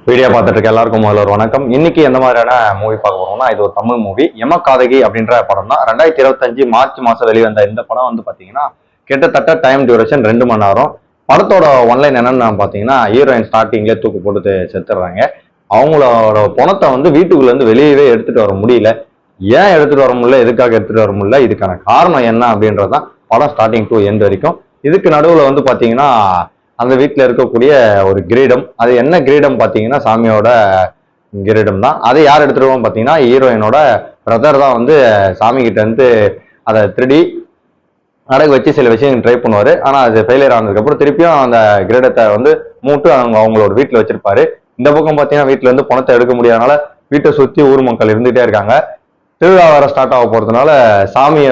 Video பார்த்துட்டு இருக்க எல்லாருக்கும் முதல்ல ஒரு வணக்கம். இன்னைக்கு எந்த மாதிரியான மூவி பார்க்க போறோம்னா, இது ஒரு தமிழ் மூவி. யமகாதகி அப்படின்ற படம் தான். 2025 மார்ச் மாசம் வெளிவந்த இந்த படம் வந்து பாத்தீங்கன்னா கிட்டத்தட்ட டைம் டியூரேஷன் 2 மணி நேரம். படத்தோட ஒன்லைன் என்னன்னு பாத்தீங்கன்னா, ஹீரோயின் ஸ்டார்டிங்லேயே தூக்கு போட்டு செத்துடுறாங்க. அவங்களோட பணத்தை வந்து வீட்டுக்குள்ள இருந்து வெளியவே எடுத்துட்டு வர முடியல. ஏன் எடுத்துட்டு வர முடியல, எதுக்காக எடுத்துட்டு வர முடியல, இதுக்கான காரணம் என்ன அப்படின்றதான் படம் ஸ்டார்டிங் டு எண்ட் வரைக்கும். இதுக்கு நடுவுல வந்து பாத்தீங்கன்னா அந்த வீட்டில் இருக்கக்கூடிய ஒரு கிரீடம். அது என்ன கிரீடம் பார்த்தீங்கன்னா சாமியோட கிரீடம் தான். அதை யார் எடுத்துருவோம் பார்த்தீங்கன்னா ஹீரோயினோட பிரதர் தான் வந்து சாமி கிட்ட இருந்து அதை திருடி அடகு வச்சு சில விஷயம் ட்ரை பண்ணுவாரு. ஆனால் அது ஃபெயிலியர் ஆனதுக்கப்புறம் திருப்பியும் அந்த கிரீடத்தை வந்து மூட்டு அவங்களோட வீட்டில் வச்சிருப்பாரு. இந்த பக்கம் பார்த்தீங்கன்னா வீட்டில் இருந்து பணத்தை எடுக்க முடியாதனால வீட்டை சுற்றி ஊர் மக்கள் இருந்துகிட்டே இருக்காங்க. திருவிழா வர ஸ்டார்ட் ஆக போறதுனால சாமி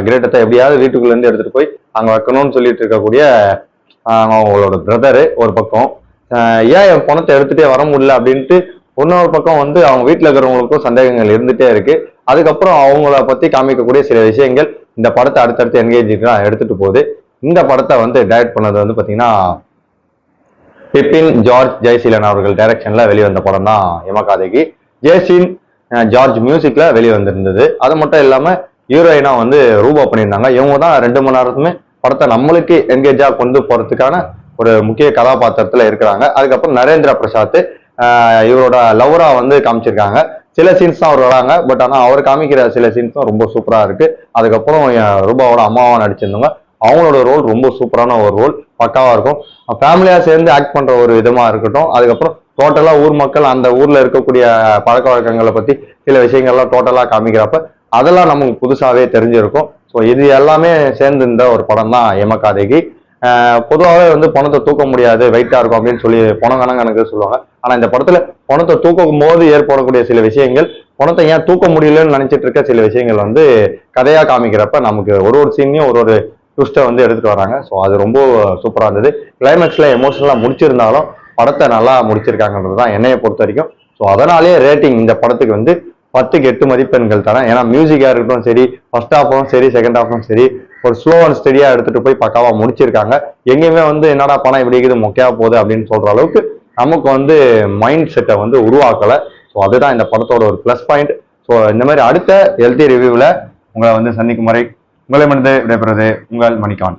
கிரீடத்தை எப்படியாவது வீட்டுக்குள்ள இருந்து எடுத்துட்டு போய் அங்கே வைக்கணும்னு சொல்லிட்டு இருக்கக்கூடிய அவங்களோட பிரதரு ஒரு பக்கம், ஏன் என் பணத்தை எடுத்துட்டே வர முடியல அப்படின்ட்டு இன்னொரு பக்கம் வந்து அவங்க வீட்டில் இருக்கிறவங்களுக்கும் சந்தேகங்கள் இருந்துட்டே இருக்கு. அதுக்கப்புறம் அவங்கள பத்தி காமிக்கக்கூடிய சில விஷயங்கள் இந்த படத்தை அடுத்தடுத்து என்கேஜா எடுத்துட்டு போகுது. இந்த படத்தை வந்து டைரக்ட் பண்ணது வந்து பாத்தீங்கன்னா பிபின் ஜார்ஜ் ஜெயசீலன் அவர்கள் டைரக்ஷன்ல வெளிவந்த படம் தான் யமகாதகி. ஜெயசீன் ஜார்ஜ் மியூசிக்ல வெளிவந்திருந்தது. அது மட்டும் இல்லாம ஹீரோயினா வந்து ரூபா பண்ணியிருந்தாங்க. இவங்க தான் 2 மணி நேரத்துமே படத்தை நம்மளுக்கு என்கேஜா கொண்டு போறதுக்கான ஒரு முக்கிய கதாபாத்திரத்துல இருக்கிறாங்க. அதுக்கப்புறம் நரேந்திர பிரசாத் இவரோட லவரா வந்து காமிச்சிருக்காங்க. சில சீன்ஸ் தான் அவர் வராங்க, பட் ஆனா அவர் காமிக்கிற சில சீன்ஸ் தான் ரொம்ப சூப்பரா இருக்கு. அதுக்கப்புறம் ரூபாவோட அம்மாவா நடிச்சிருந்தவங்க, அவங்களோட ரோல் ரொம்ப சூப்பரான ஒரு ரோல், பக்காவா இருக்கும். ஃபேமிலியா சேர்ந்து ஆக்ட் பண்ற ஒரு விதமா இருக்கட்டும். அதுக்கப்புறம் டோட்டலா ஊர் மக்கள் அந்த ஊர்ல இருக்கக்கூடிய பழக்க வழக்கங்களை பத்தி சில விஷயங்கள்லாம் டோட்டலா காமிக்கிறப்ப அதெல்லாம் நமக்கு புதுசாவே தெரிஞ்சிருக்கும். ஸோ இது எல்லாமே சேர்ந்து இந்த ஒரு படம் தான் யமகாதகி. பொதுவாகவே வந்து பணத்தை தூக்க முடியாது, வெயிட்டா இருக்கும் அப்படின்னு சொல்லி பணம் கணக்கு சொல்லுவாங்க. ஆனா இந்த படத்துல பணத்தை தூக்கும் போது ஏற்படக்கூடிய சில விஷயங்கள், பணத்தை ஏன் தூக்க முடியலன்னு நினைச்சிட்டு இருக்க சில விஷயங்கள் வந்து கதையா காமிக்கிறப்ப நமக்கு ஒரு சீனையும் ஒரு ட்விஸ்ட்டை வந்து எடுத்துட்டு வராங்க. ஸோ அது ரொம்ப சூப்பரா இருந்தது. கிளைமேக்ஸ்ல எமோஷனலா முடிச்சிருந்தாலும் படத்தை நல்லா முடிச்சிருக்காங்கன்றது தான் என்னைய பொறுத்த வரைக்கும். ஸோ அதனாலேயே ரேட்டிங் இந்த படத்துக்கு வந்து 10க்கு 8 மதிப்பெண்கள் தரேன். ஏன்னா மியூசிக்கா இருக்கட்டும் சரி, ஃபர்ஸ்ட் ஹாஃபும் சரி, செகண்ட் ஹாஃபும் சரி, ஒரு ஸ்லோ அண்ட் ஸ்டெடியா எடுத்துட்டு போய் பக்காவா முடிச்சிருக்காங்க. எங்கேயுமே வந்து என்னடா பணம் இப்படி இருக்குது மொக்கையா போகுது அப்படின்னு சொல்ற அளவுக்கு நமக்கு வந்து மைண்ட் செட்டை வந்து உருவாக்கல. ஸோ அதுதான் இந்த படத்தோட ஒரு பிளஸ் பாயிண்ட். ஸோ இந்த மாதிரி அடுத்த ஹெல்த்தி ரிவ்யூவில் உங்களை வந்து சந்திக்கும் வரை உங்களை மனித விடைபெறுவது உங்கள் மணிகான்.